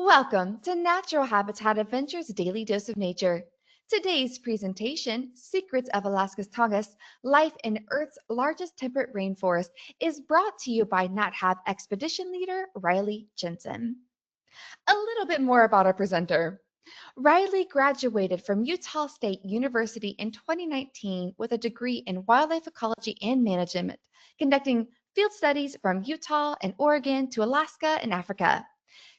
Welcome to Natural Habitat Adventures Daily Dose of Nature. Today's presentation, Secrets of Alaska's Tongass, Life in Earth's Largest Temperate Rainforest, is brought to you by NatHab Expedition Leader Rylee Jensen. A little bit more about our presenter. Rylee graduated from Utah State University in 2019 with a degree in wildlife ecology and management, conducting field studies from Utah and Oregon to Alaska and Africa.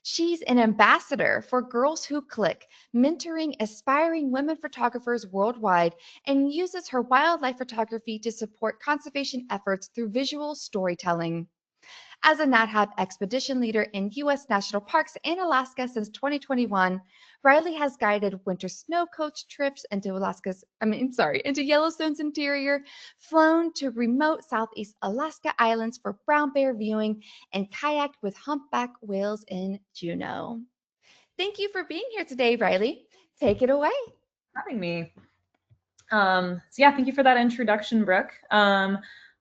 She's an ambassador for Girls Who Click, mentoring aspiring women photographers worldwide, and uses her wildlife photography to support conservation efforts through visual storytelling. As a NatHab expedition leader in U.S. national parks and Alaska since 2021, Rylee has guided winter snow coach trips into into Yellowstone's interior, flown to remote Southeast Alaska islands for brown bear viewing, and kayaked with humpback whales in Juneau. Thank you for being here today, Rylee. Take it away. Having me. Thank you for that introduction, Brooke.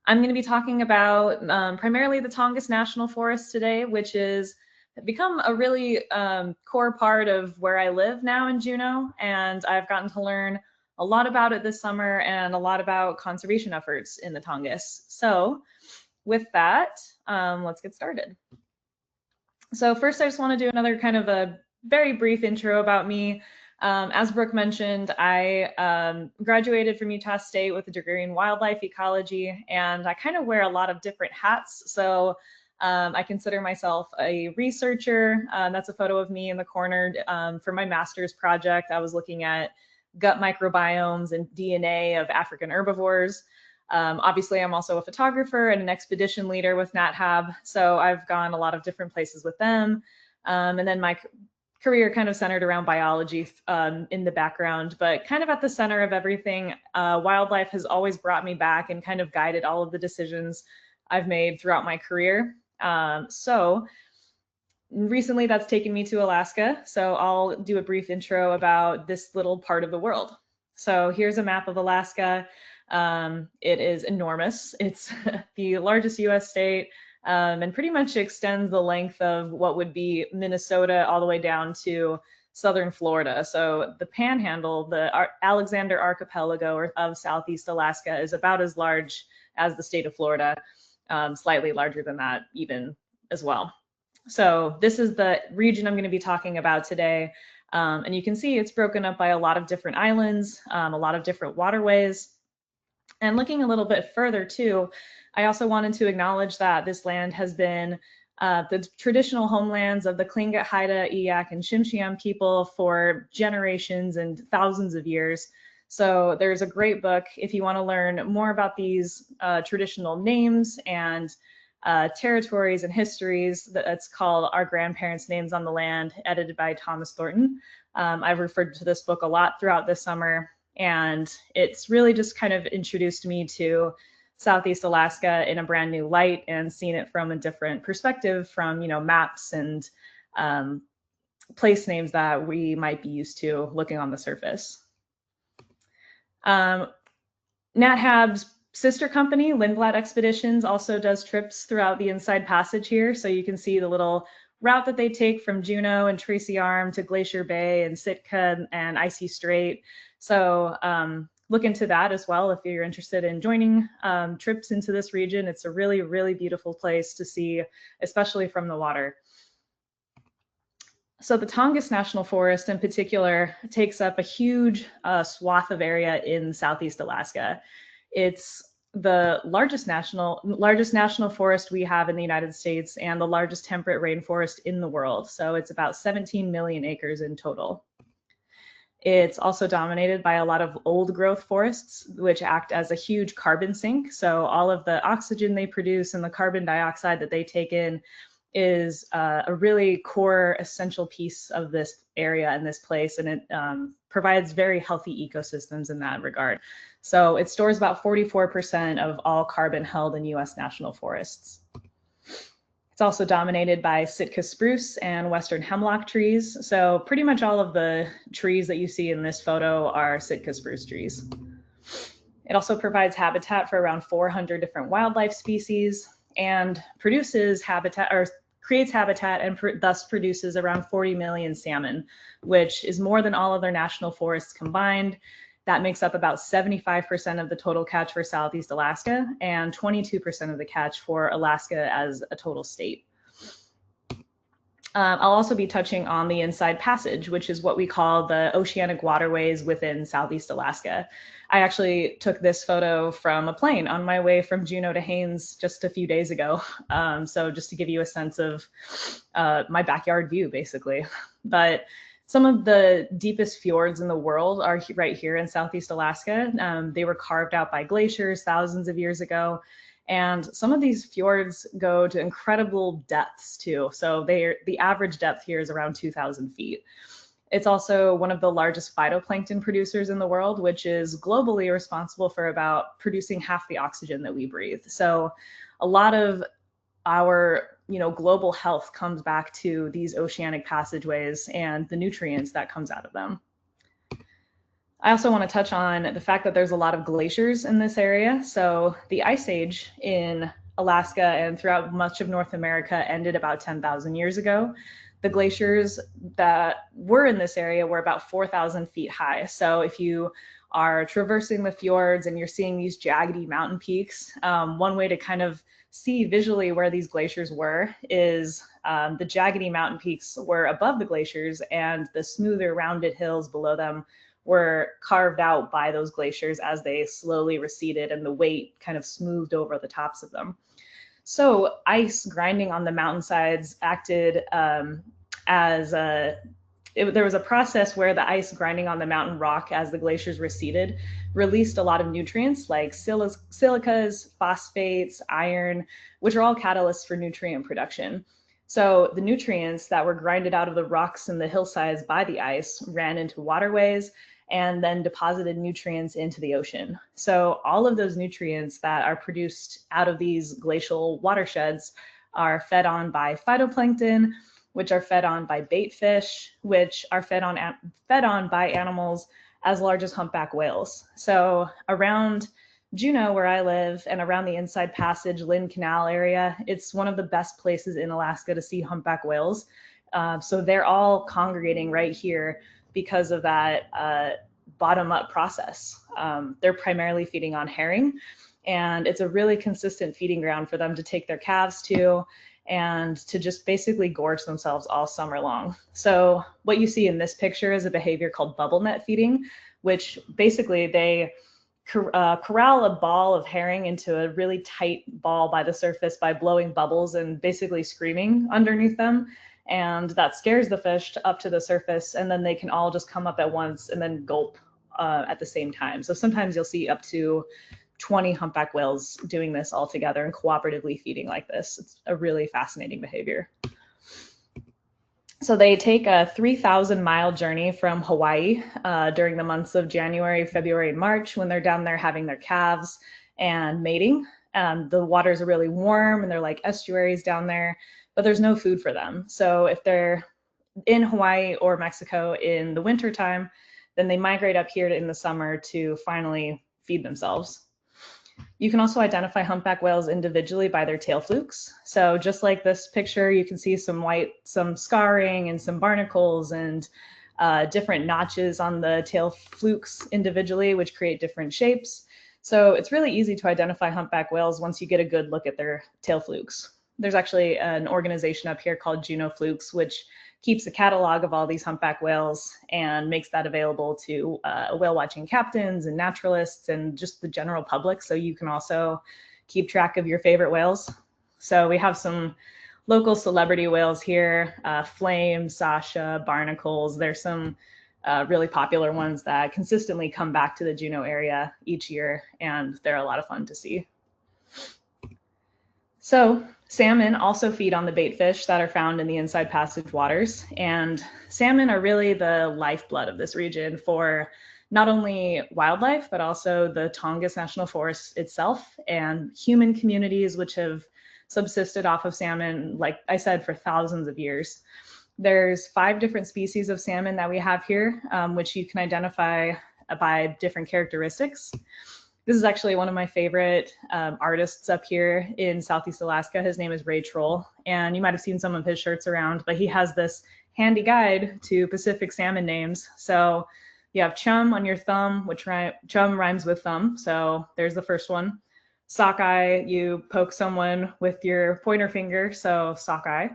I'm going to be talking about primarily the Tongass National Forest today, which has become a really core part of where I live now in Juneau, and I've gotten to learn a lot about it this summer and a lot about conservation efforts in the Tongass. So with that, let's get started. So first, I just want to do another kind of a very brief intro about me. As Brooke mentioned, I graduated from Utah State with a degree in wildlife ecology, and I kind of wear a lot of different hats. So I consider myself a researcher. That's a photo of me in the corner for my master's project. I was looking at gut microbiomes and DNA of African herbivores. Obviously, I'm also a photographer and an expedition leader with NatHab, so I've gone a lot of different places with them. And then my career kind of centered around biology in the background, but kind of at the center of everything, wildlife has always brought me back and kind of guided all of the decisions I've made throughout my career. So recently that's taken me to Alaska. So I'll do a brief intro about this little part of the world. So here's a map of Alaska. It is enormous. It's the largest US state. And pretty much extends the length of what would be Minnesota all the way down to southern Florida. So the panhandle, the Alexander Archipelago of Southeast Alaska, is about as large as the state of Florida, slightly larger than that even as well. So this is the region I'm going to be talking about today. And you can see it's broken up by a lot of different islands, a lot of different waterways. And looking a little bit further too, I also wanted to acknowledge that this land has been the traditional homelands of the Tlingit, Haida, Eyak, and Tsimshian people for generations and thousands of years. So there's a great book if you want to learn more about these traditional names and territories and histories. That's called Our Grandparents' Names on the Land, edited by Thomas Thornton. I've referred to this book a lot throughout this summer, and it's really just kind of introduced me to Southeast Alaska in a brand new light and seen it from a different perspective from, maps and place names that we might be used to looking on the surface. NatHab's sister company, Lindblad Expeditions, also does trips throughout the Inside Passage here. So you can see the little route that they take from Juneau and Tracy Arm to Glacier Bay and Sitka and Icy Strait. So look into that as well if you're interested in joining trips into this region. It's a really, really beautiful place to see, especially from the water. So the Tongass National Forest in particular takes up a huge swath of area in Southeast Alaska. It's the largest national forest we have in the United States and the largest temperate rainforest in the world. So it's about 17 million acres in total. It's also dominated by a lot of old growth forests, which act as a huge carbon sink. So all of the oxygen they produce and the carbon dioxide that they take in is a really core essential piece of this area and this place. And it provides very healthy ecosystems in that regard. So it stores about 44% of all carbon held in US national forests. It's also dominated by Sitka spruce and western hemlock trees. So pretty much all of the trees that you see in this photo are Sitka spruce trees. It also provides habitat for around 400 different wildlife species and produces habitat or creates habitat and thus produces around 40 million salmon, which is more than all other national forests combined. That makes up about 75% of the total catch for Southeast Alaska and 22% of the catch for Alaska as a total state. I'll also be touching on the Inside Passage, which is what we call the oceanic waterways within Southeast Alaska. I actually took this photo from a plane on my way from Juneau to Haines just a few days ago. So just to give you a sense of my backyard view, basically. But some of the deepest fjords in the world are right here in Southeast Alaska. They were carved out by glaciers thousands of years ago. And some of these fjords go to incredible depths too. So the average depth here is around 2,000 feet. It's also one of the largest phytoplankton producers in the world, which is globally responsible for about producing half the oxygen that we breathe. So a lot of our global health comes back to these oceanic passageways and the nutrients that comes out of them. I also want to touch on the fact that there's a lot of glaciers in this area. So the Ice Age in Alaska and throughout much of North America ended about 10,000 years ago. The glaciers that were in this area were about 4,000 feet high. So if you are traversing the fjords and you're seeing these jaggedy mountain peaks, one way to kind of see visually where these glaciers were is the jaggedy mountain peaks were above the glaciers and the smoother rounded hills below them were carved out by those glaciers as they slowly receded and the weight kind of smoothed over the tops of them. So ice grinding on the mountainsides acted there was a process where the ice grinding on the mountain rock as the glaciers receded released a lot of nutrients like silicas, phosphates, iron, which are all catalysts for nutrient production. So the nutrients that were grinded out of the rocks and the hillsides by the ice ran into waterways and then deposited nutrients into the ocean. So all of those nutrients that are produced out of these glacial watersheds are fed on by phytoplankton, which are fed on by bait fish, which are fed on by animals as large as humpback whales. So around Juneau, where I live, and around the Inside Passage, Lynn Canal area, it's one of the best places in Alaska to see humpback whales. So they're all congregating right here because of that bottom-up process. They're primarily feeding on herring, and it's a really consistent feeding ground for them to take their calves to and to just basically gorge themselves all summer long. So what you see in this picture is a behavior called bubble net feeding, which basically they corral a ball of herring into a really tight ball by the surface by blowing bubbles and basically screaming underneath them. And that scares the fish up to the surface, and then they can all just come up at once and then gulp at the same time. So sometimes you'll see up to 20 humpback whales doing this all together and cooperatively feeding like this. It's a really fascinating behavior. So they take a 3,000-mile journey from Hawaii during the months of January, February, and March when they're down there having their calves and mating. The waters are really warm and they're like estuaries down there, but there's no food for them. So if they're in Hawaii or Mexico in the wintertime, then they migrate up here in the summer to finally feed themselves. You can also identify humpback whales individually by their tail flukes. So just like this picture, you can see some scarring and some barnacles and different notches on the tail flukes individually, which create different shapes. So it's really easy to identify humpback whales once you get a good look at their tail flukes. There's actually an organization up here called Juneau Flukes, which keeps a catalog of all these humpback whales and makes that available to whale watching captains and naturalists and just the general public. So you can also keep track of your favorite whales. So we have some local celebrity whales here, Flame, Sasha, Barnacles. There's some really popular ones that consistently come back to the Juneau area each year, and they're a lot of fun to see. So salmon also feed on the bait fish that are found in the Inside Passage waters, and salmon are really the lifeblood of this region for not only wildlife, but also the Tongass National Forest itself and human communities which have subsisted off of salmon, like I said, for thousands of years. There's 5 different species of salmon that we have here, which you can identify by different characteristics. This is actually one of my favorite artists up here in Southeast Alaska. His name is Ray Troll, and you might have seen some of his shirts around, but he has this handy guide to Pacific salmon names. So you have chum on your thumb, which chum rhymes with thumb. So there's the first one. Sockeye, you poke someone with your pointer finger, so sockeye.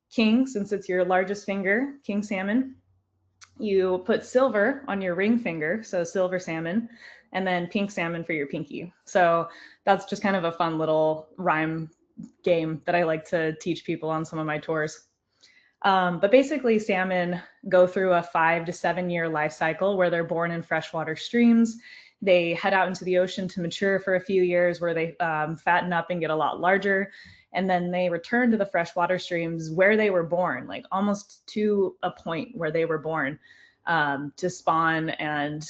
King, since it's your largest finger, king salmon. You put silver on your ring finger, so silver salmon, and then pink salmon for your pinky. So that's just kind of a fun little rhyme game that I like to teach people on some of my tours. But basically, salmon go through a 5 to 7 year life cycle where they're born in freshwater streams. They head out into the ocean to mature for a few years where they fatten up and get a lot larger. And then they return to the freshwater streams where they were born, like almost to a point where they were born, to spawn and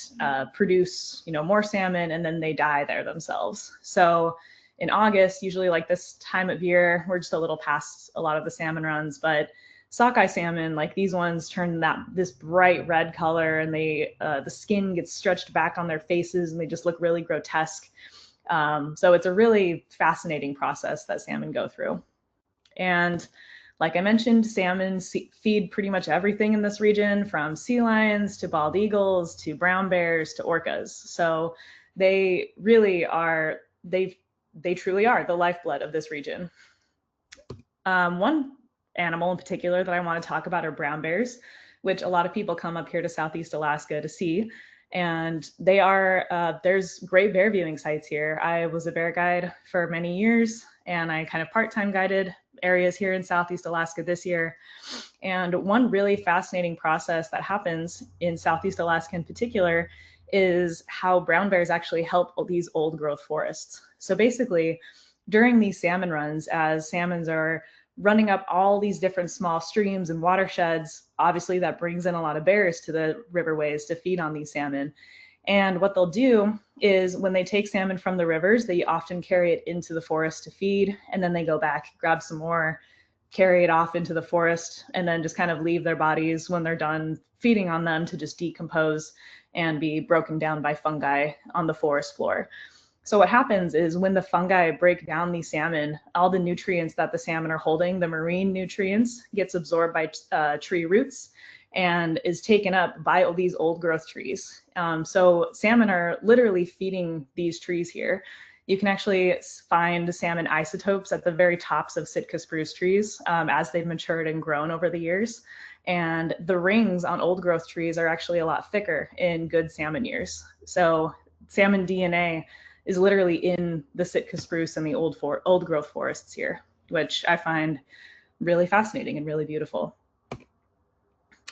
produce, more salmon, and then they die there themselves. So in August, usually like this time of year, we're just a little past a lot of the salmon runs, but sockeye salmon, like these ones, turn this bright red color, and the skin gets stretched back on their faces, and they just look really grotesque. So it's a really fascinating process that salmon go through. And like I mentioned, salmon feed pretty much everything in this region, from sea lions to bald eagles to brown bears to orcas. So they really are, they truly are the lifeblood of this region. One animal in particular that I want to talk about are brown bears, which a lot of people come up here to Southeast Alaska to see. And they are, there's great bear viewing sites here. I was a bear guide for many years, and I kind of part-time guided areas here in Southeast Alaska this year. And one really fascinating process that happens in Southeast Alaska in particular is how brown bears actually help these old growth forests. So basically, during these salmon runs, as salmons are running up all these different small streams and watersheds, obviously that brings in a lot of bears to the riverways to feed on these salmon. And what they'll do is when they take salmon from the rivers, they often carry it into the forest to feed, and then they go back, grab some more, carry it off into the forest, and then just kind of leave their bodies when they're done feeding on them to just decompose and be broken down by fungi on the forest floor. So what happens is when the fungi break down these salmon, all the nutrients that the salmon are holding, the marine nutrients, gets absorbed by tree roots and is taken up by these old growth trees. So salmon are literally feeding these trees here. You can actually find salmon isotopes at the very tops of Sitka spruce trees as they've matured and grown over the years. And the rings on old growth trees are actually a lot thicker in good salmon years. So salmon DNA is literally in the Sitka spruce and the old growth forests here, which I find really fascinating and really beautiful.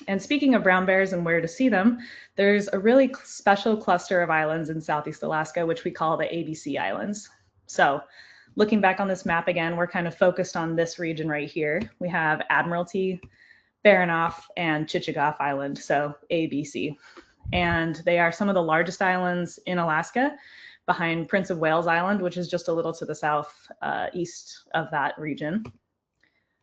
And speaking of brown bears and where to see them, there's a really special cluster of islands in Southeast Alaska, which we call the ABC Islands. So looking back on this map again, we're kind of focused on this region right here. We have Admiralty, Baranof, and Chichagof Island, so ABC. And they are some of the largest islands in Alaska, behind Prince of Wales Island, which is just a little to the south east of that region.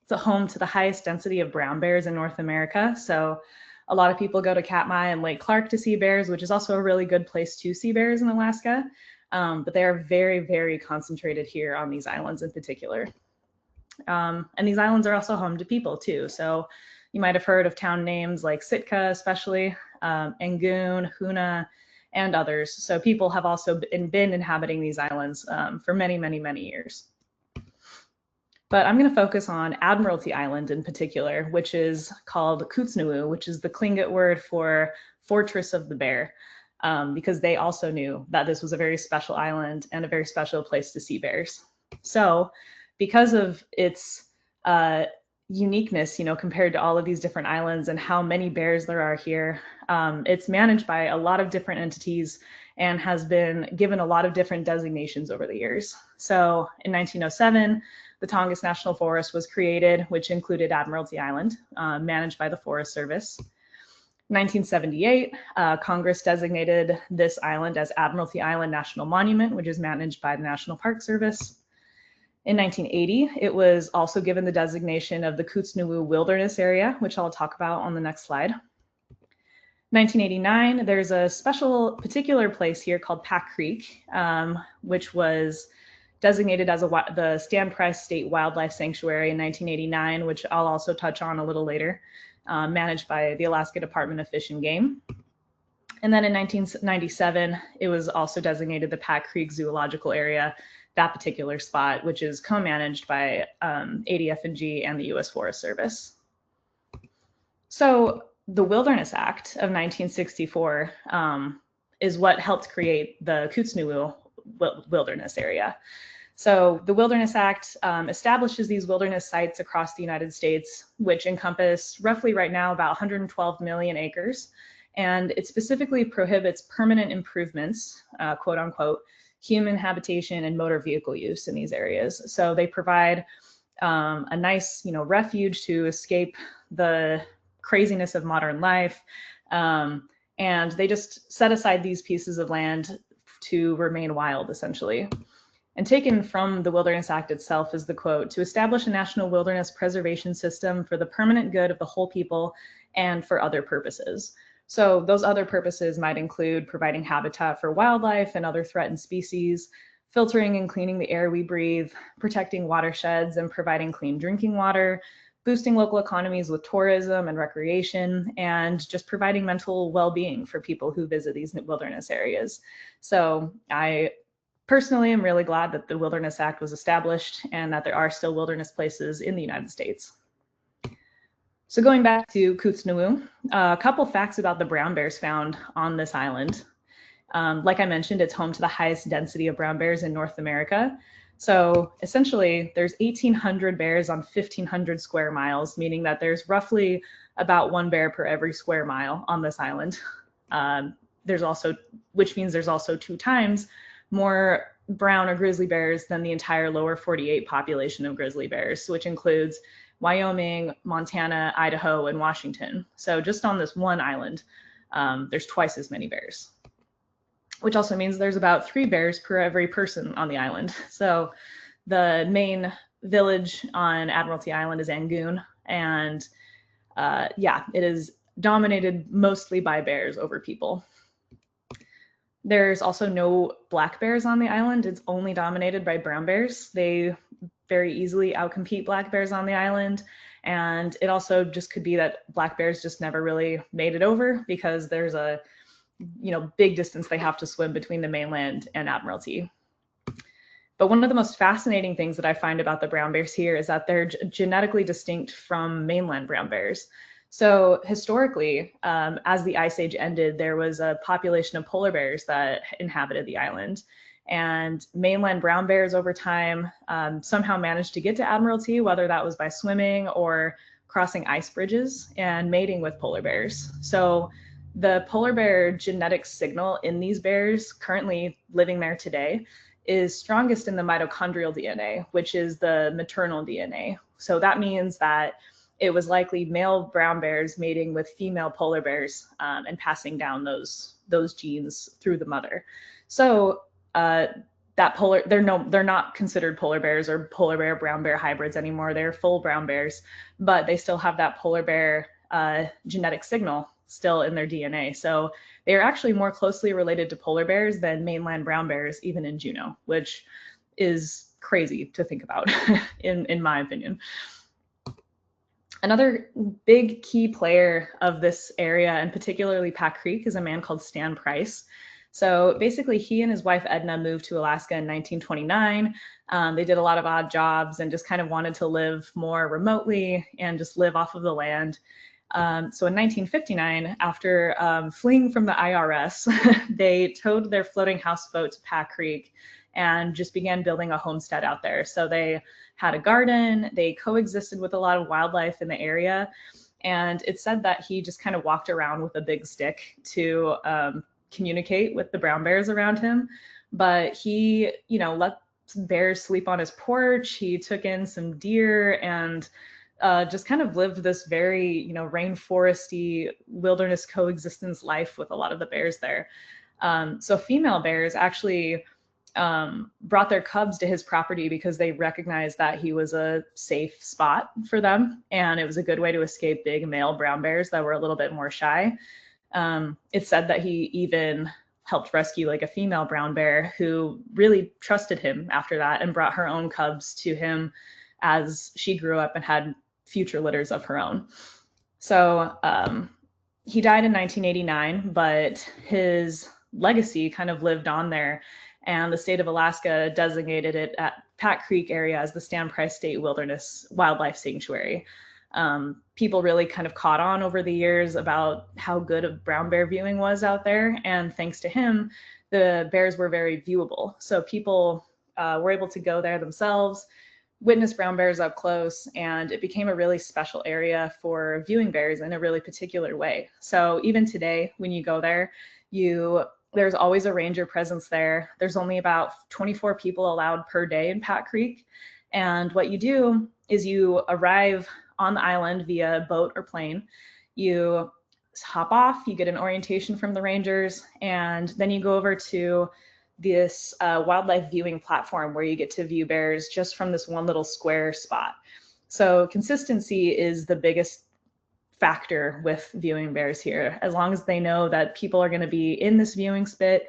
It's a home to the highest density of brown bears in North America. So a lot of people go to Katmai and Lake Clark to see bears, which is also a really good place to see bears in Alaska. But they are very, very concentrated here on these islands in particular. And these islands are also home to people too. So you might have heard of town names like Sitka, especially, Angoon, Hoona, and others. So people have also been inhabiting these islands for many, many, many years. But I'm going to focus on Admiralty Island in particular, which is called Kutsnuwu, which is the Tlingit word for Fortress of the Bear, because they also knew that this was a very special island and a very special place to see bears. So because of its uniqueness, compared to all of these different islands and how many bears there are here, it's managed by a lot of different entities and has been given a lot of different designations over the years. So in 1907, the Tongass National Forest was created, which included Admiralty Island, managed by the Forest Service. 1978, Congress designated this island as Admiralty Island National Monument, which is managed by the National Park Service. In 1980, it was also given the designation of the Kutsnuwu Wilderness Area, which I'll talk about on the next slide. 1989, there's a particular place here called Pack Creek, which was designated as the Stan Price State Wildlife Sanctuary in 1989, which I'll also touch on a little later, managed by the Alaska Department of Fish and Game. And then in 1997, it was also designated the Pack Creek Zoological Area, that particular spot, which is co-managed by ADF&G and the U.S. Forest Service. So the Wilderness Act of 1964 is what helped create the Kootznoowoo Wilderness Area. So the Wilderness Act establishes these wilderness sites across the United States, which encompass roughly right now about 112 million acres. And it specifically prohibits permanent improvements, quote unquote, human habitation and motor vehicle use in these areas. So they provide a nice, refuge to escape the craziness of modern life. And they just set aside these pieces of land to remain wild, essentially. And taken from the Wilderness Act itself is the quote, "To establish a national wilderness preservation system for the permanent good of the whole people and for other purposes." So those other purposes might include providing habitat for wildlife and other threatened species, filtering and cleaning the air we breathe, protecting watersheds and providing clean drinking water, boosting local economies with tourism and recreation, and just providing mental well-being for people who visit these wilderness areas. So I personally am really glad that the Wilderness Act was established and that there are still wilderness places in the United States. So going back to Kootznoowoo, a couple facts about the brown bears found on this island. Like I mentioned, it's home to the highest density of brown bears in North America. So essentially, there's 1,800 bears on 1,500 square miles, meaning that there's roughly about 1 bear per every square mile on this island. Which means there's also 2 times more brown or grizzly bears than the entire lower 48 population of grizzly bears, which includes Wyoming, Montana, Idaho, and Washington. So just on this one island, there's twice as many bears, which also means there's about 3 bears per every person on the island. So the main village on Admiralty Island is Angoon, and it is dominated mostly by bears over people. There's also no black bears on the island. It's only dominated by brown bears. They very easily outcompete black bears on the island. And it also just could be that black bears just never really made it over because there's a big distance they have to swim between the mainland and Admiralty. But one of the most fascinating things that I find about the brown bears here is that they're genetically distinct from mainland brown bears. So historically, as the Ice Age ended, there was a population of polar bears that inhabited the island. And mainland brown bears over time somehow managed to get to Admiralty, whether that was by swimming or crossing ice bridges and mating with polar bears. So the polar bear genetic signal in these bears currently living there today is strongest in the mitochondrial DNA, which is the maternal DNA. So that means that it was likely male brown bears mating with female polar bears and passing down those genes through the mother. So they're not considered polar bears or polar bear brown bear hybrids anymore. They're full brown bears, but they still have that polar bear genetic signal still in their DNA. So they are actually more closely related to polar bears than mainland brown bears, even in Juneau, which is crazy to think about in my opinion. Another big key player of this area, and particularly Pack Creek, is a man called Stan Price. So basically, he and his wife Edna moved to Alaska in 1929. They did a lot of odd jobs and just kind of wanted to live more remotely and just live off of the land. So in 1959, after fleeing from the IRS, they towed their floating houseboat to Pack Creek and just began building a homestead out there. So they had a garden, they coexisted with a lot of wildlife in the area. And it's said that he just kind of walked around with a big stick to communicate with the brown bears around him. But he, let bears sleep on his porch. He took in some deer and just kind of lived this very, rainforesty wilderness coexistence life with a lot of the bears there. So female bears actually brought their cubs to his property because they recognized that he was a safe spot for them. And it was a good way to escape big male brown bears that were a little bit more shy. It's said that he even helped rescue like a female brown bear who really trusted him after that and brought her own cubs to him as she grew up and had future litters of her own. So he died in 1989, but his legacy kind of lived on there. And the state of Alaska designated it at Pat Creek area as the Stan Price State Wilderness Wildlife Sanctuary. People really kind of caught on over the years about how good of brown bear viewing was out there. And thanks to him, the bears were very viewable. So people were able to go there themselves, witness brown bears up close, and it became a really special area for viewing bears in a really particular way. So even today, when you go there, there's always a ranger presence there. There's only about 24 people allowed per day in Pat Creek. And what you do is you arrive on the island via boat or plane. You hop off, you get an orientation from the rangers, and then you go over to this wildlife viewing platform where you get to view bears just from this one little square spot. So consistency is the biggest factor with viewing bears here. As long as they know that people are going to be in this viewing spit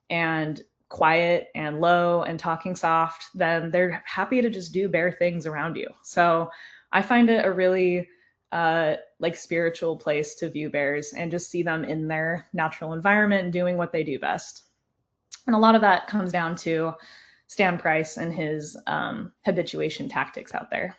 and quiet and low and talking soft, then they're happy to just do bear things around you. So I find it a really like spiritual place to view bears and just see them in their natural environment and doing what they do best. And a lot of that comes down to Stan Price and his habituation tactics out there.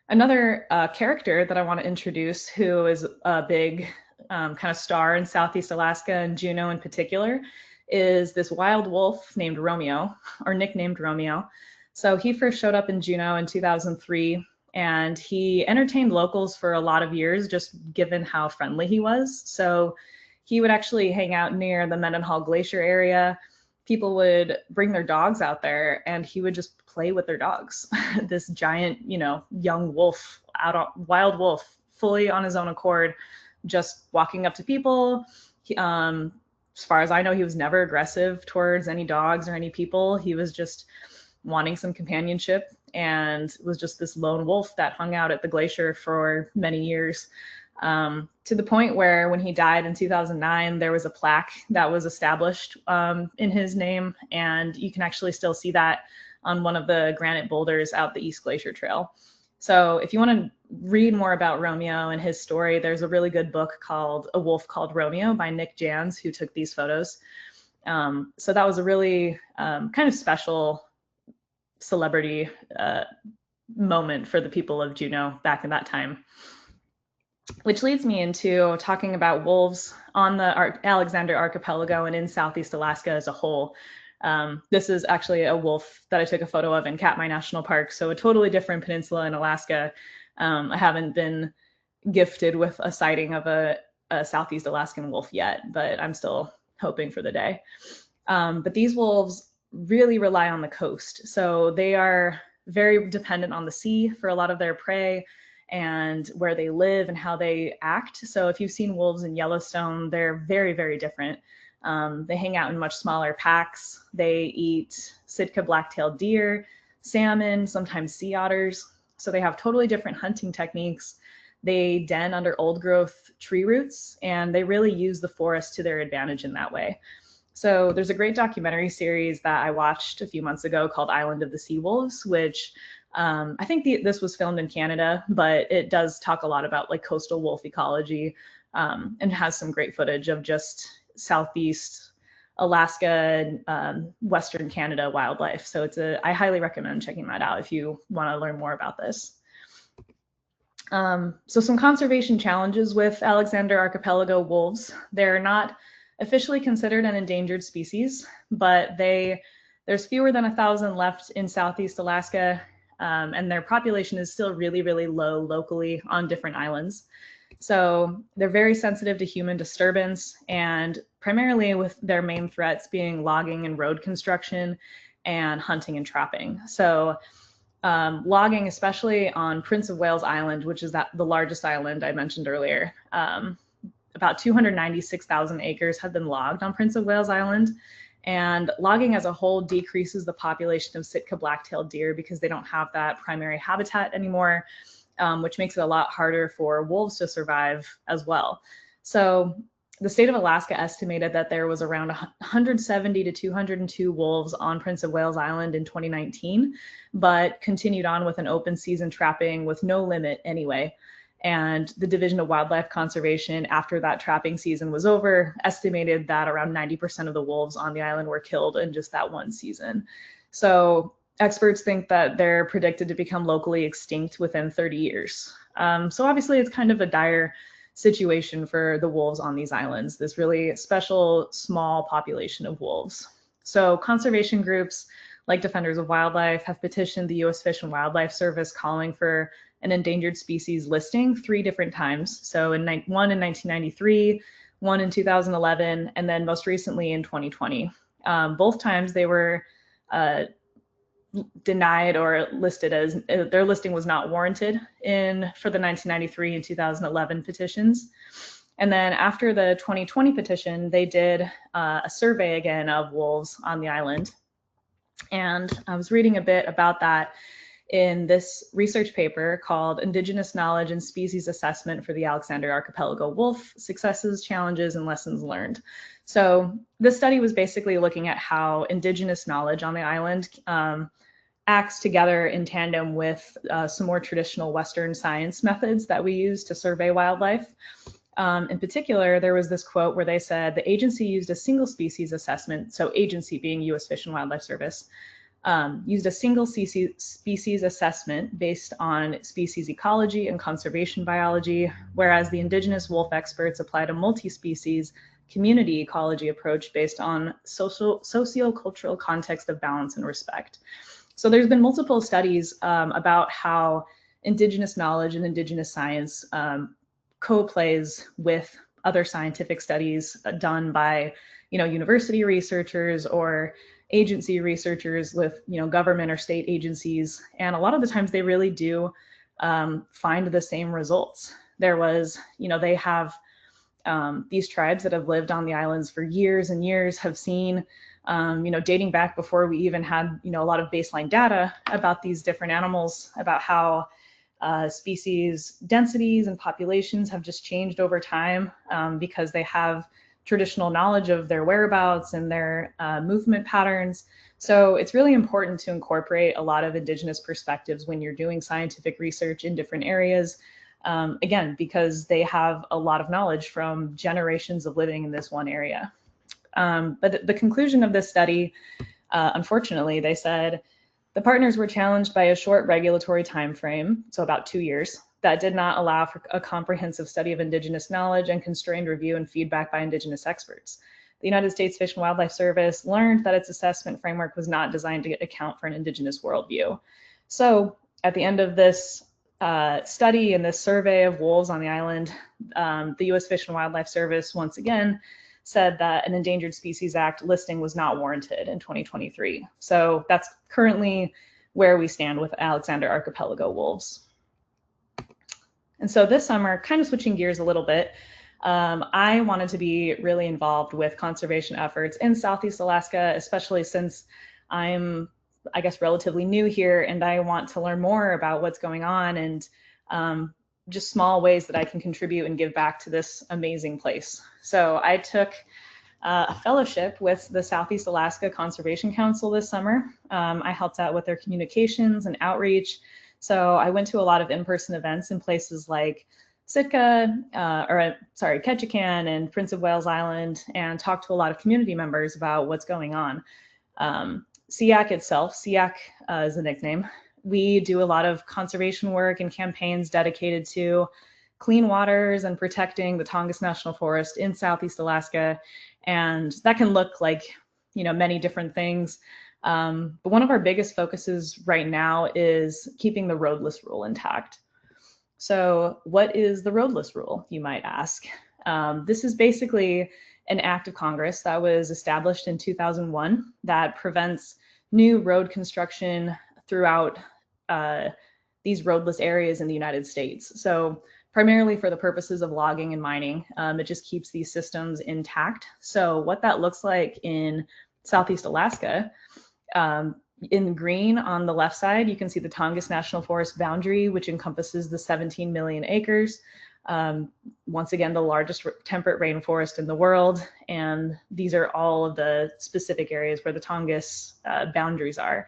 Another character that I want to introduce, who is a big kind of star in Southeast Alaska and Juneau in particular, is this wild wolf named Romeo, or nicknamed Romeo. So he first showed up in Juneau in 2003, and he entertained locals for a lot of years, just given how friendly he was. So he would actually hang out near the Mendenhall Glacier area. People would bring their dogs out there, and he would just play with their dogs. This giant, young wolf, wild wolf, fully on his own accord, just walking up to people. As far as I know, he was never aggressive towards any dogs or any people. He was just wanting some companionship, and was just this lone wolf that hung out at the glacier for many years. To the point where when he died in 2009, there was a plaque that was established in his name, and you can actually still see that on one of the granite boulders out the East Glacier Trail. So if you want to read more about Romeo and his story, there's a really good book called A Wolf Called Romeo by Nick Jans, who took these photos. So that was a really kind of special celebrity moment for the people of Juneau back in that time. Which leads me into talking about wolves on the Alexander Archipelago and in Southeast Alaska as a whole. This is actually a wolf that I took a photo of in Katmai National Park, so a totally different peninsula in Alaska. I haven't been gifted with a sighting of a Southeast Alaskan wolf yet, but I'm still hoping for the day. But these wolves really rely on the coast, so they are very dependent on the sea for a lot of their prey and where they live and how they act. So if you've seen wolves in Yellowstone, they're very, very different. They hang out in much smaller packs. They eat Sitka black-tailed deer, salmon, sometimes sea otters. So they have totally different hunting techniques. They den under old growth tree roots, and they really use the forest to their advantage in that way. So there's a great documentary series that I watched a few months ago called Island of the Sea Wolves, which I think this was filmed in Canada, but it does talk a lot about like coastal wolf ecology, and has some great footage of just Southeast Alaska and Western Canada wildlife. So I highly recommend checking that out if you want to learn more about this. So some conservation challenges with Alexander Archipelago wolves. They're not officially considered an endangered species, but there's fewer than 1,000 left in Southeast Alaska. And their population is still really, really low locally on different islands. So they're very sensitive to human disturbance, and primarily with their main threats being logging and road construction and hunting and trapping. So logging, especially on Prince of Wales Island, which is the largest island I mentioned earlier, about 296,000 acres have been logged on Prince of Wales Island. And logging as a whole decreases the population of Sitka black-tailed deer because they don't have that primary habitat anymore. which makes it a lot harder for wolves to survive as well. So the state of Alaska estimated that there was around 170 to 202 wolves on Prince of Wales Island in 2019, but continued on with an open season trapping with no limit anyway. And the Division of Wildlife Conservation, after that trapping season was over, estimated that around 90% of the wolves on the island were killed in just that one season. So experts think that they're predicted to become locally extinct within 30 years. So obviously it's kind of a dire situation for the wolves on these islands, this really special small population of wolves. So conservation groups like Defenders of Wildlife have petitioned the U.S. Fish and Wildlife Service calling for an endangered species listing 3 different times. So one in 1993, one in 2011, and then most recently in 2020. Both times they were denied or listed as their listing was not warranted for the 1993 and 2011 petitions. And then after the 2020 petition, they did a survey again of wolves on the island. And I was reading a bit about that in this research paper called Indigenous Knowledge and Species Assessment for the Alexander Archipelago Wolf: Successes, Challenges, and Lessons Learned. So this study was basically looking at how indigenous knowledge on the island acts together in tandem with some more traditional Western science methods that we use to survey wildlife. In particular, there was this quote where they said the agency used a single species assessment, so agency being U.S. Fish and Wildlife Service, used a single species assessment based on species ecology and conservation biology, whereas the indigenous wolf experts applied a multi-species community ecology approach based on socio-cultural context of balance and respect. So there's been multiple studies about how indigenous knowledge and indigenous science co-plays with other scientific studies done by, university researchers or agency researchers with, government or state agencies. And a lot of the times they really do find the same results. There was, they have these tribes that have lived on the islands for years and years, have seen dating back before we even had, a lot of baseline data about these different animals, about how species densities and populations have just changed over time because they have traditional knowledge of their whereabouts and their movement patterns. So it's really important to incorporate a lot of indigenous perspectives when you're doing scientific research in different areas. Again, because they have a lot of knowledge from generations of living in this one area. But the conclusion of this study, unfortunately, they said the partners were challenged by a short regulatory time frame, so about 2 years, that did not allow for a comprehensive study of indigenous knowledge and constrained review and feedback by indigenous experts. The United States Fish and Wildlife Service learned that its assessment framework was not designed to account for an indigenous worldview. So at the end of this study and this survey of wolves on the island, the U.S. Fish and Wildlife Service once again said that an Endangered Species Act listing was not warranted in 2023. So that's currently where we stand with Alexander Archipelago wolves. And so this summer, kind of switching gears a little bit, I wanted to be really involved with conservation efforts in Southeast Alaska, especially since I'm, I guess, relatively new here and I want to learn more about what's going on and just small ways that I can contribute and give back to this amazing place. So I took a fellowship with the Southeast Alaska Conservation Council this summer. I helped out with their communications and outreach. So I went to a lot of in-person events in places like Sitka, Ketchikan and Prince of Wales Island, and talked to a lot of community members about what's going on. SEAC itself, SEAC is the nickname. We do a lot of conservation work and campaigns dedicated to clean waters and protecting the Tongass National Forest in Southeast Alaska. And that can look like, many different things. But one of our biggest focuses right now is keeping the Roadless Rule intact. So what is the Roadless Rule, you might ask? This is basically an act of Congress that was established in 2001 that prevents new road construction throughout these roadless areas in the United States. So primarily for the purposes of logging and mining, it just keeps these systems intact. So what that looks like in Southeast Alaska, in green on the left side, you can see the Tongass National Forest boundary, which encompasses the 17 million acres. Once again, the largest temperate rainforest in the world. And these are all of the specific areas where the Tongass boundaries are.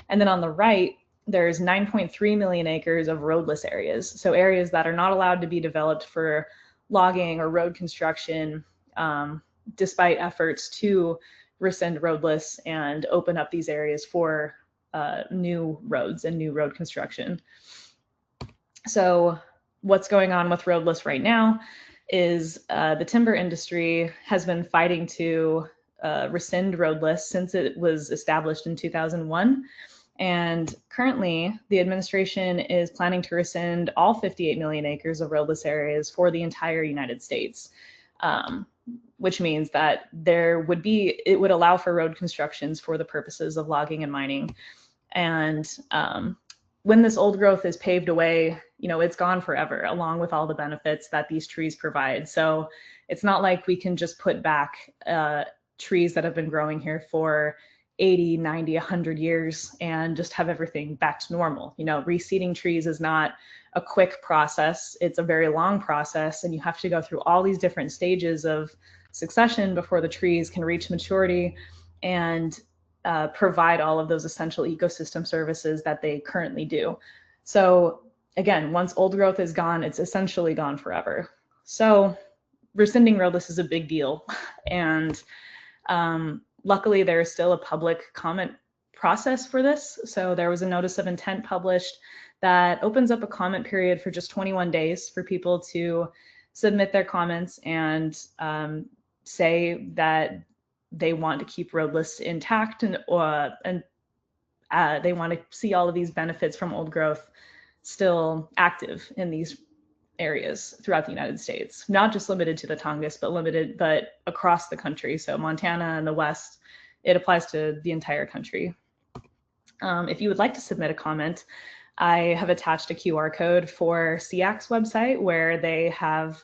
And then on the right, there's 9.3 million acres of roadless areas. So areas that are not allowed to be developed for logging or road construction, despite efforts to rescind roadless and open up these areas for new roads and new road construction. So what's going on with roadless right now is the timber industry has been fighting to rescind roadless since it was established in 2001. And currently, the administration is planning to rescind all 58 million acres of roadless areas for the entire United States, which means that it would allow for road constructions for the purposes of logging and mining. And when this old growth is paved away, it's gone forever, along with all the benefits that these trees provide. So it's not like we can just put back trees that have been growing here for 80, 90, 100 years and just have everything back to normal. Reseeding trees is not a quick process. It's a very long process, and you have to go through all these different stages of succession before the trees can reach maturity and provide all of those essential ecosystem services that they currently do. So again, once old growth is gone, it's essentially gone forever. So rescinding roadless is a big deal. And luckily, there is still a public comment process for this. So there was a notice of intent published that opens up a comment period for just 21 days for people to submit their comments and say that they want to keep roadless intact and they want to see all of these benefits from old growth still active in these areas throughout the United States, not just limited to the Tongass, but across the country. So Montana and the West, it applies to the entire country. If you would like to submit a comment, I have attached a QR code for SEAC's website where they have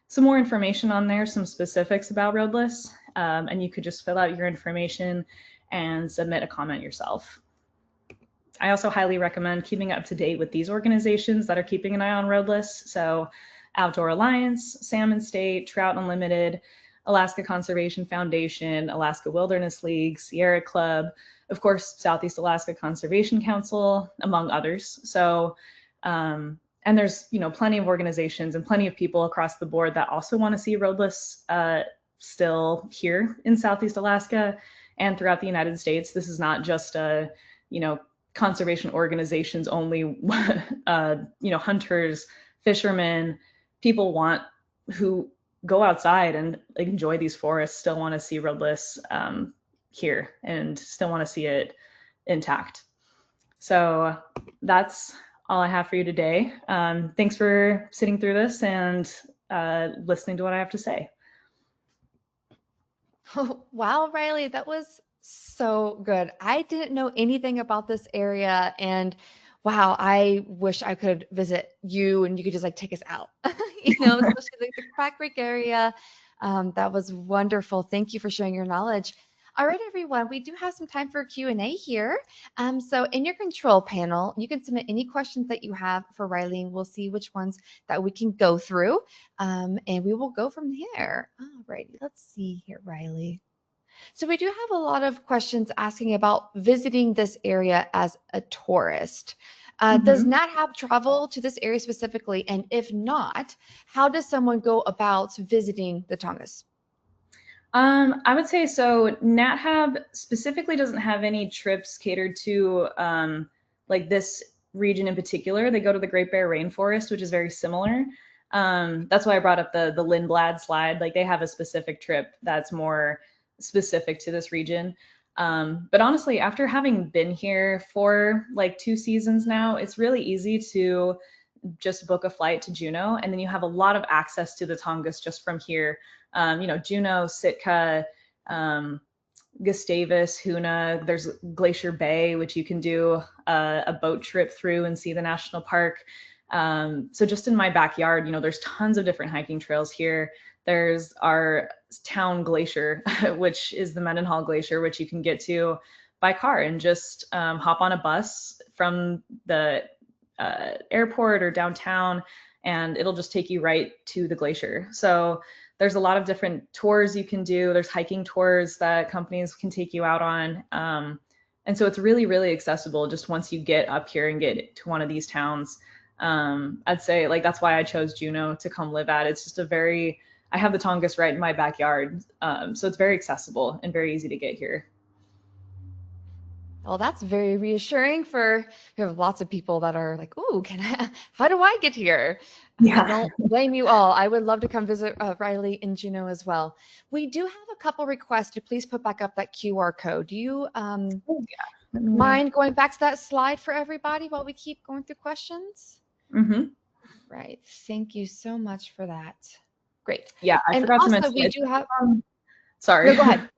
some more information on there, some specifics about roadless, and you could just fill out your information and submit a comment yourself. I also highly recommend keeping up to date with these organizations that are keeping an eye on roadless. So Outdoor Alliance, Salmon State, Trout Unlimited, Alaska Conservation Foundation, Alaska Wilderness League, Sierra Club, of course, Southeast Alaska Conservation Council, among others. So, and there's, plenty of organizations and plenty of people across the board that also want to see roadless still here in Southeast Alaska and throughout the United States. This is not just a, conservation organizations only, hunters, fishermen, people who go outside and enjoy these forests still want to see roadless here and still want to see it intact. So that's all I have for you today. Thanks for sitting through this and listening to what I have to say. Oh, wow, Rylee, that was so good. I didn't know anything about this area, and wow, I wish I could visit you and you could just take us out, especially the Crack Creek area. That was wonderful. Thank you for sharing your knowledge. All right, everyone, we do have some time for Q&A here. So in your control panel, you can submit any questions that you have for Rylee, and we'll see which ones that we can go through, and we will go from there. All righty, let's see here, Rylee. So we do have a lot of questions asking about visiting this area as a tourist. Does NatHab travel to this area specifically? And if not, how does someone go about visiting the Tongass? I would say so. NatHab specifically doesn't have any trips catered to this region in particular. They go to the Great Bear Rainforest, which is very similar. That's why I brought up the Lindblad slide. They have a specific trip that's more specific to this region. But honestly, after having been here for 2 seasons now, it's really easy to just book a flight to Juneau, and then you have a lot of access to the Tongass just from here. Juneau, Sitka, Gustavus, Hoona, there's Glacier Bay, which you can do a boat trip through and see the national park. So just in my backyard, there's tons of different hiking trails here. There's our town glacier, which is the Mendenhall Glacier, which you can get to by car and just hop on a bus from the airport or downtown, and it'll just take you right to the glacier. So there's a lot of different tours you can do. There's hiking tours that companies can take you out on. And so it's really, really accessible just once you get up here and get to one of these towns. I'd say like that's why I chose Juneau to come live at. It's just I have the Tongass right in my backyard. So it's very accessible and very easy to get here. Well, that's very reassuring we have lots of people that are like, "Ooh, how do I get here?" I don't blame you all. I would love to come visit Rylee in Juneau as well. We do have a couple requests to please put back up that QR code. Do you mind going back to that slide for everybody while we keep going through questions? Mm-hmm. Right. Thank you so much for that. Great. Yeah, I forgot to mention. We do have. Sorry. No, go ahead.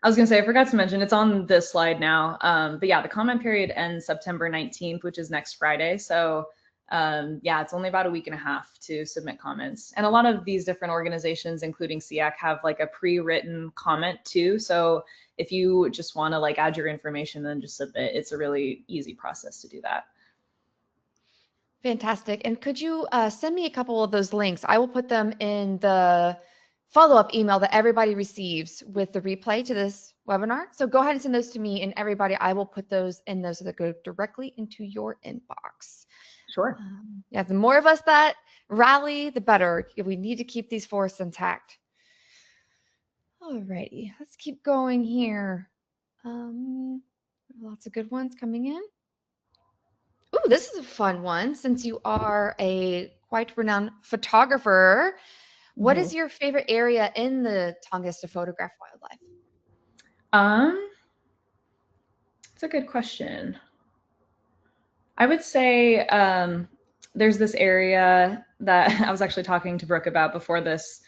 I was going to say, I forgot to mention, it's on this slide now. But yeah, the comment period ends September 19th, which is next Friday. So yeah, it's only about a week and a half to submit comments. And a lot of these different organizations, including SEAC, have like a pre-written comment too. So if you just want to like add your information, then just submit. It's a really easy process to do that. Fantastic. And could you send me a couple of those links? I will put them in the follow-up email that everybody receives with the replay to this webinar. So go ahead and send those to me, and everybody, I will put those in those so that go directly into your inbox. Sure. Yeah, the more of us that rally, the better. We need to keep these forests intact. Alrighty, let's keep going here. Lots of good ones coming in. Ooh, this is a fun one. Since you are a quite renowned photographer, what is your favorite area in the Tongass to photograph wildlife? It's a good question. I would say there's this area that I was actually talking to Brooke about before this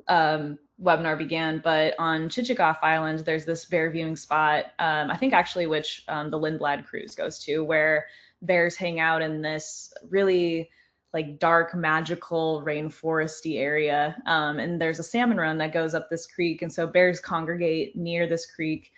webinar began, but on Chichagof Island, there's this bear viewing spot, I think actually which the Lindblad cruise goes to, where bears hang out in this really like dark, magical rainforesty area. And there's a salmon run that goes up this creek. And so bears congregate near this creek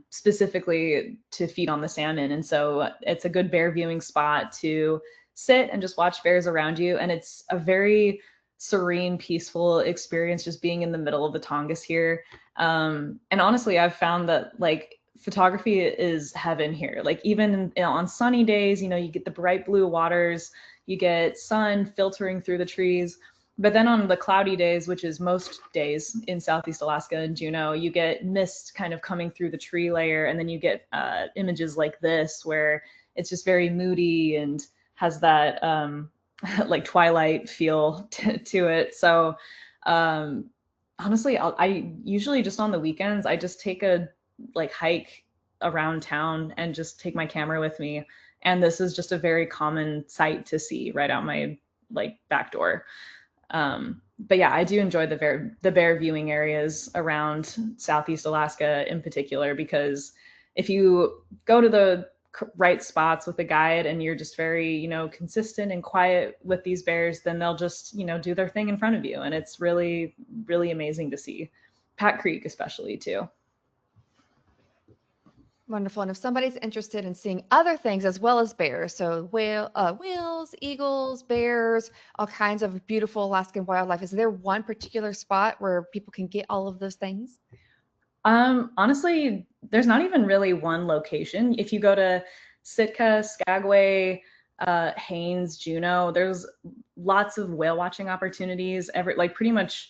specifically to feed on the salmon. And so it's a good bear viewing spot to sit and just watch bears around you. And it's a very serene, peaceful experience just being in the middle of the Tongass here. And honestly, I've found that like photography is heaven here. Like even on sunny days, you know, you get the bright blue waters, you get sun filtering through the trees. But then on the cloudy days, which is most days in Southeast Alaska and Juneau, you get mist kind of coming through the tree layer. And then you get images like this, where it's just very moody and has that like twilight feel to it. So honestly, I usually just on the weekends, I just take a like hike around town and just take my camera with me. And this is just a very common sight to see right out my like back door. But yeah, I do enjoy the bear viewing areas around Southeast Alaska in particular, because if you go to the right spots with a guide and you're just very, you know, consistent and quiet with these bears, then they'll just, you know, do their thing in front of you. And it's really, really amazing to see. Pat Creek especially too. Wonderful. And if somebody's interested in seeing other things as well as bears, so whales, eagles, bears, all kinds of beautiful Alaskan wildlife, is there one particular spot where people can get all of those things? Honestly, there's not even really one location. If you go to Sitka, Skagway, Haines, Juneau, there's lots of whale watching opportunities. Pretty much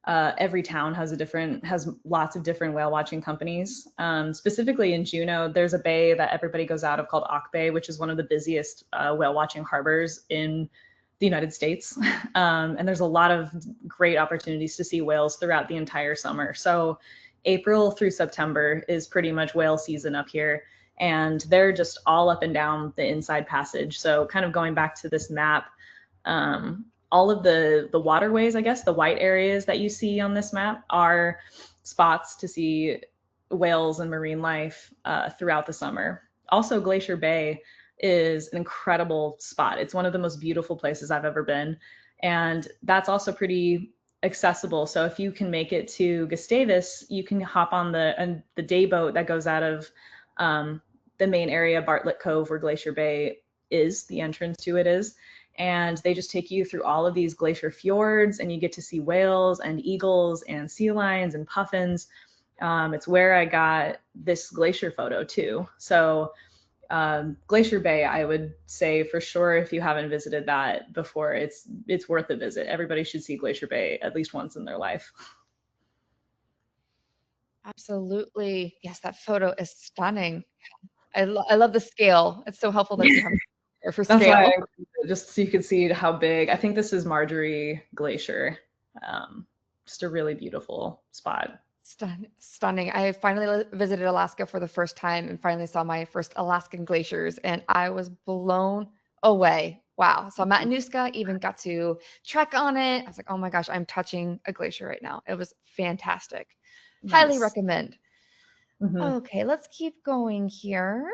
every town has lots of different whale watching companies. Specifically in Juneau, there's a bay that everybody goes out of called Auk Bay, which is one of the busiest whale watching harbors in the United States. And there's a lot of great opportunities to see whales throughout the entire summer. So April through September is pretty much whale season up here. And they're just all up and down the Inside Passage. So kind of going back to this map, all of the waterways, I guess, the white areas that you see on this map are spots to see whales and marine life throughout the summer. Also, Glacier Bay is an incredible spot. It's one of the most beautiful places I've ever been. And that's also pretty accessible. So if you can make it to Gustavus, you can hop on the day boat that goes out of the main area, Bartlett Cove, where Glacier Bay is, the entrance to it is. And they just take you through all of these glacier fjords, and you get to see whales and eagles and sea lions and puffins. It's where I got this glacier photo too. So Glacier Bay, I would say for sure, if you haven't visited that before, it's worth a visit. Everybody should see Glacier Bay at least once in their life. Absolutely. Yes, that photo is stunning. I love the scale. It's so helpful that you have it for That's scale. why, just so you can see how big. I think this is Marjorie Glacier. Just a really beautiful spot. Stunning. I finally visited Alaska for the first time and finally saw my first Alaskan glaciers, and I was blown away. Wow. So Matanuska, even got to trek on it. I was like, oh my gosh, I'm touching a glacier right now. It was fantastic. Nice. Highly recommend. Mm-hmm. Okay, let's keep going here.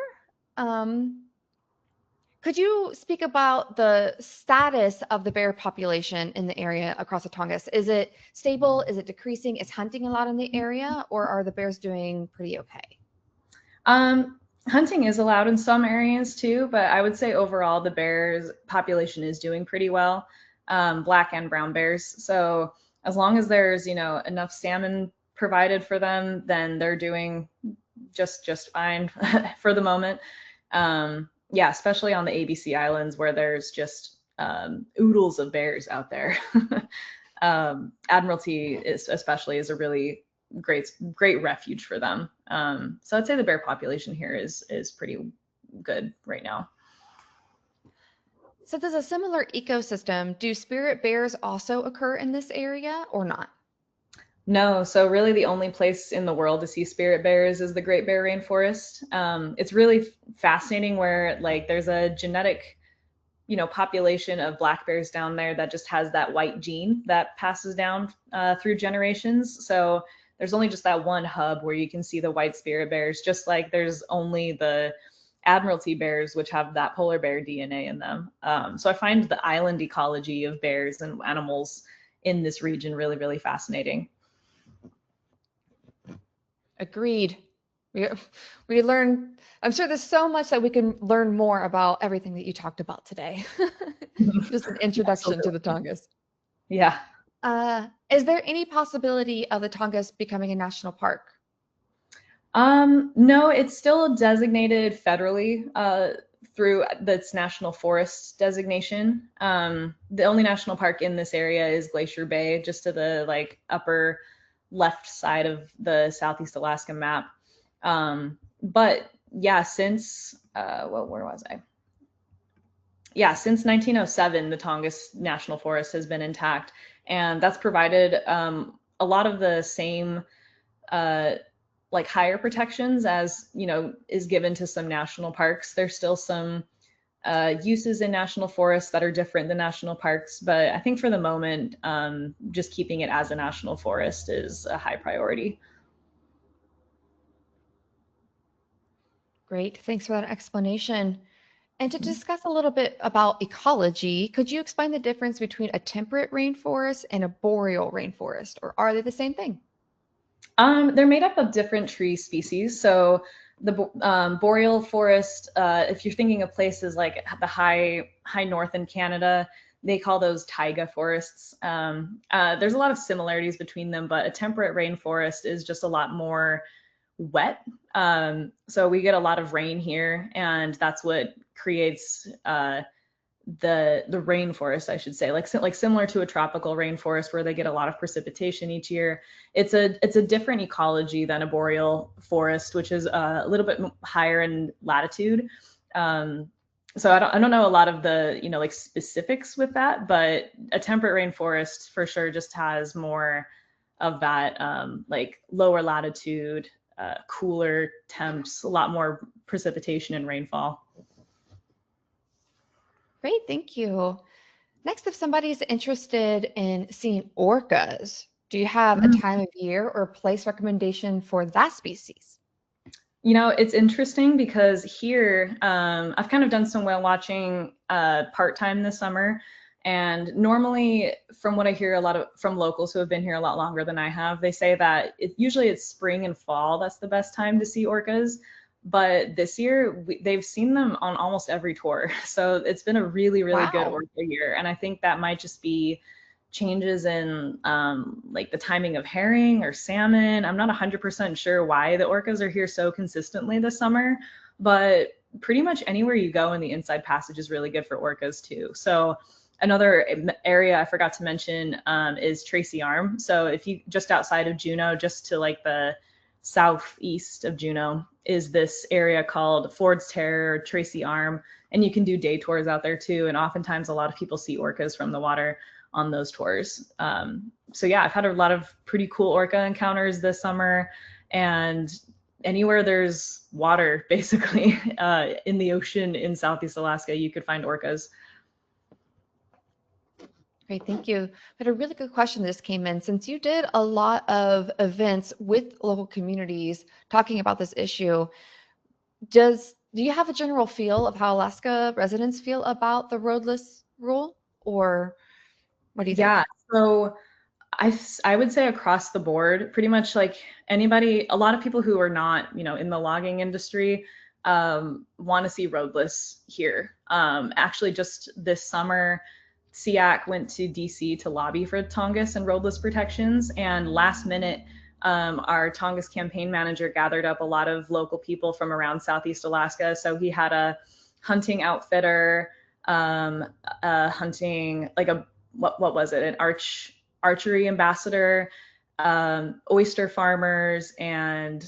Could you speak about the status of the bear population in the area across the Tongass? Is it stable? Is it decreasing? Is hunting a lot in the area, or are the bears doing pretty okay? Hunting is allowed in some areas too, but I would say overall the bears population is doing pretty well, black and brown bears. So as long as there's, enough salmon provided for them, then they're doing just fine for the moment. Yeah, especially on the ABC Islands where there's just oodles of bears out there. Admiralty especially is a really great refuge for them. So I'd say the bear population here is pretty good right now. So there's a similar ecosystem. Do spirit bears also occur in this area or not? No, so really the only place in the world to see spirit bears is the Great Bear Rainforest. It's really fascinating where there's a genetic, population of black bears down there that just has that white gene that passes down through generations. So there's only just that one hub where you can see the white spirit bears, just like there's only the Admiralty bears, which have that polar bear DNA in them. So I find the island ecology of bears and animals in this region really, really fascinating. Agreed. We learn, I'm sure there's so much that we can learn more about everything that you talked about today. Just an introduction to the Tongass. Yeah. Is there any possibility of the Tongass becoming a national park? No, it's still designated federally through its national forest designation. The only national park in this area is Glacier Bay, just to the upper left side of the Southeast Alaska map. But yeah, since where was I? Yeah, since 1907, the Tongass National Forest has been intact, and that's provided a lot of the same higher protections as is given to some national parks. There's still some uses in national forests that are different than national parks, but I think for the moment, just keeping it as a national forest is a high priority. Great, thanks for that explanation. And to discuss a little bit about ecology, could you explain the difference between a temperate rainforest and a boreal rainforest, or are they the same thing? They're made up of different tree species. So the boreal forest, if you're thinking of places like the high north in Canada, they call those taiga forests. There's a lot of similarities between them, but a temperate rainforest is just a lot more wet. So we get a lot of rain here, and that's what creates the rainforest, I should say, like similar to a tropical rainforest where they get a lot of precipitation each year. It's a different ecology than a boreal forest, which is a little bit higher in latitude. So I don't know a lot of the specifics with that, but a temperate rainforest for sure just has more of that lower latitude, cooler temps, a lot more precipitation and rainfall. Great, thank you. Next, if somebody's interested in seeing orcas, do you have a time of year or place recommendation for that species? It's interesting because here, I've kind of done some whale watching part-time this summer. And normally, from what I hear from locals who have been here a lot longer than I have, they say that usually it's spring and fall that's the best time to see orcas. but this year they've seen them on almost every tour. So it's been a really, really good Wow. orca year. And I think that might just be changes in like the timing of herring or salmon. I'm not 100% sure why the orcas are here so consistently this summer, but pretty much anywhere you go in the Inside Passage is really good for orcas too. So another area I forgot to mention is Tracy Arm. So if you just outside of Juneau, just to like the southeast of Juneau, is this area called Ford's Terror or Tracy Arm, and you can do day tours out there too. And oftentimes a lot of people see orcas from the water on those tours. So yeah, I've had a lot of pretty cool orca encounters this summer, and anywhere there's water, basically, in the ocean in Southeast Alaska, you could find orcas. Great, thank you. But a really good question that just came in. Since you did a lot of events with local communities talking about this issue, do you have a general feel of how Alaska residents feel about the roadless rule, or what do you think? Yeah, so I would say across the board, pretty much like anybody, a lot of people who are not, in the logging industry want to see roadless here. Actually, just this summer, SEAC went to DC to lobby for Tongass and roadless protections. And last minute, our Tongass campaign manager gathered up a lot of local people from around Southeast Alaska. So he had a hunting outfitter, hunting, like what was it? An archery ambassador, oyster farmers, and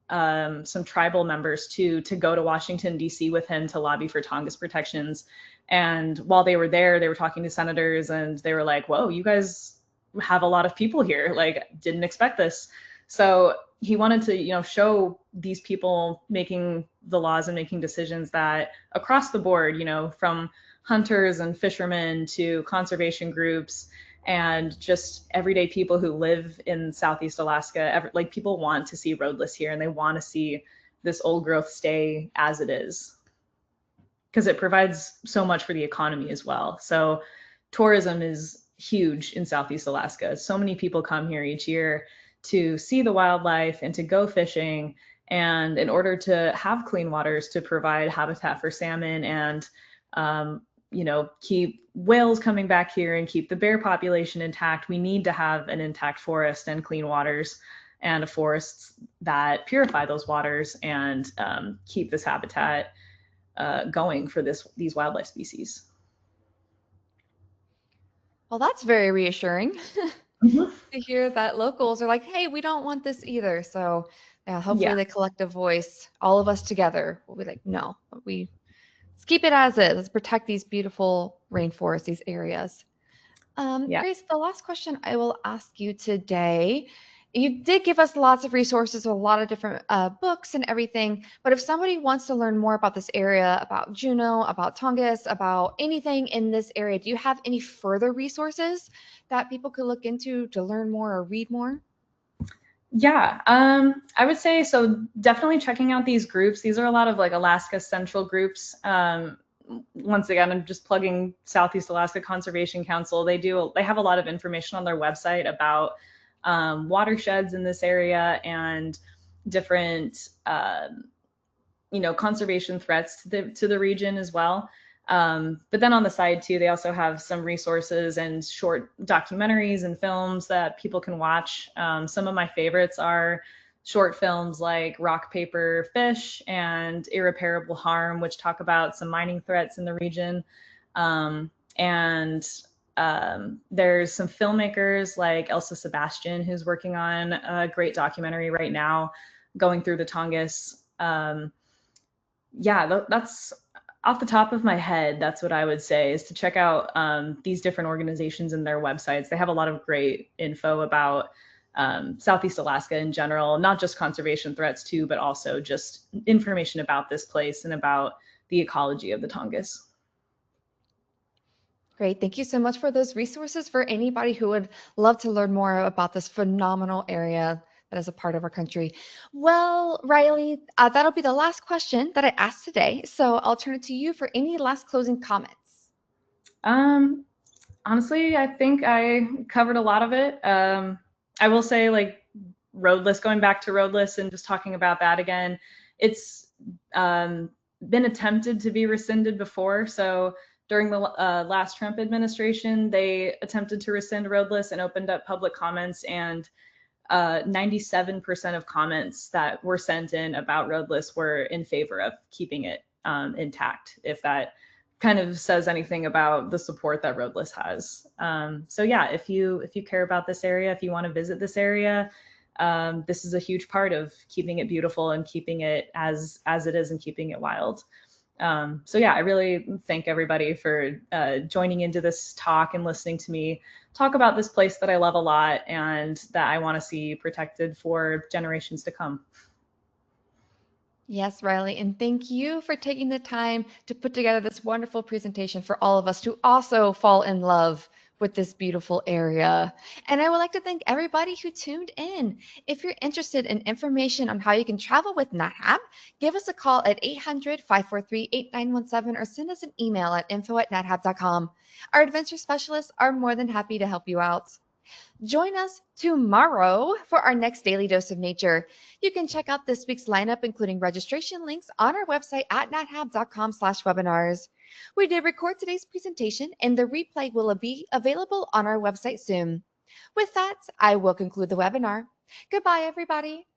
some tribal members too, to go to Washington, D.C. with him to lobby for Tongass protections. And while they were there, they were talking to senators, and they were like, whoa, you guys have a lot of people here. Like, didn't expect this. So he wanted to, show these people making the laws and making decisions that across the board, from hunters and fishermen to conservation groups and just everyday people who live in Southeast Alaska, like people want to see roadless here, and they want to see this old growth stay as it is, because it provides so much for the economy as well. So tourism is huge in Southeast Alaska. So many people come here each year to see the wildlife and to go fishing. And in order to have clean waters to provide habitat for salmon and, keep whales coming back here and keep the bear population intact, we need to have an intact forest and clean waters and forests that purify those waters and keep this habitat going for these wildlife species. Well, that's very reassuring Mm-hmm. to hear that locals are like, hey, we don't want this either. So yeah, hopefully Yeah. the collective voice, all of us together, will be like, no, let's keep it as is. Let's protect these beautiful rainforests, these areas. Yeah. Grace, the last question I will ask you today. You did give us lots of resources with a lot of different books and everything, but if somebody wants to learn more about this area, about Juneau, about Tongass, about anything in this area, do you have any further resources that people could look into to learn more or read more? Yeah, I would say so. Definitely checking out these groups. These are a lot of like Alaska Central groups. Once again, I'm just plugging Southeast Alaska Conservation Council. They have a lot of information on their website about watersheds in this area and different conservation threats to the region as well. But then on the side too, they also have some resources and short documentaries and films that people can watch. Some of my favorites are short films like Rock, Paper, Fish and Irreparable Harm, which talk about some mining threats in the region. And there's some filmmakers like Elsa Sebastian, who's working on a great documentary right now going through the Tongass. Yeah, that's off the top of my head. That's what I would say, is to check out these different organizations and their websites. They have a lot of great info about Southeast Alaska in general, not just conservation threats too, but also just information about this place and about the ecology of the Tongass. Great. Thank you so much for those resources for anybody who would love to learn more about this phenomenal area that is a part of our country. Well, Rylee, that'll be the last question that I asked today. So I'll turn it to you for any last closing comments. Honestly, I think I covered a lot of it. I will say, like, roadless, going back to roadless and just talking about that again, it's been attempted to be rescinded before. So during the last Trump administration, they attempted to rescind Roadless and opened up public comments, and 97% of comments that were sent in about Roadless were in favor of keeping it intact, if that kind of says anything about the support that Roadless has. So yeah, if you care about this area, if you want to visit this area, this is a huge part of keeping it beautiful and keeping it as it is and keeping it wild. So yeah, I really thank everybody for joining into this talk and listening to me talk about this place that I love a lot and that I want to see protected for generations to come. Yes, Rylee, and thank you for taking the time to put together this wonderful presentation for all of us to also fall in love with this beautiful area. And I would like to thank everybody who tuned in. If you're interested in information on how you can travel with NatHab, give us a call at 800-543-8917 or send us an email at info@nathab.com. Our adventure specialists are more than happy to help you out. Join us tomorrow for our next Daily Dose of Nature. You can check out this week's lineup, including registration links, on our website at nathab.com/webinars. We did record today's presentation, and the replay will be available on our website soon. With that, I will conclude the webinar. Goodbye, everybody.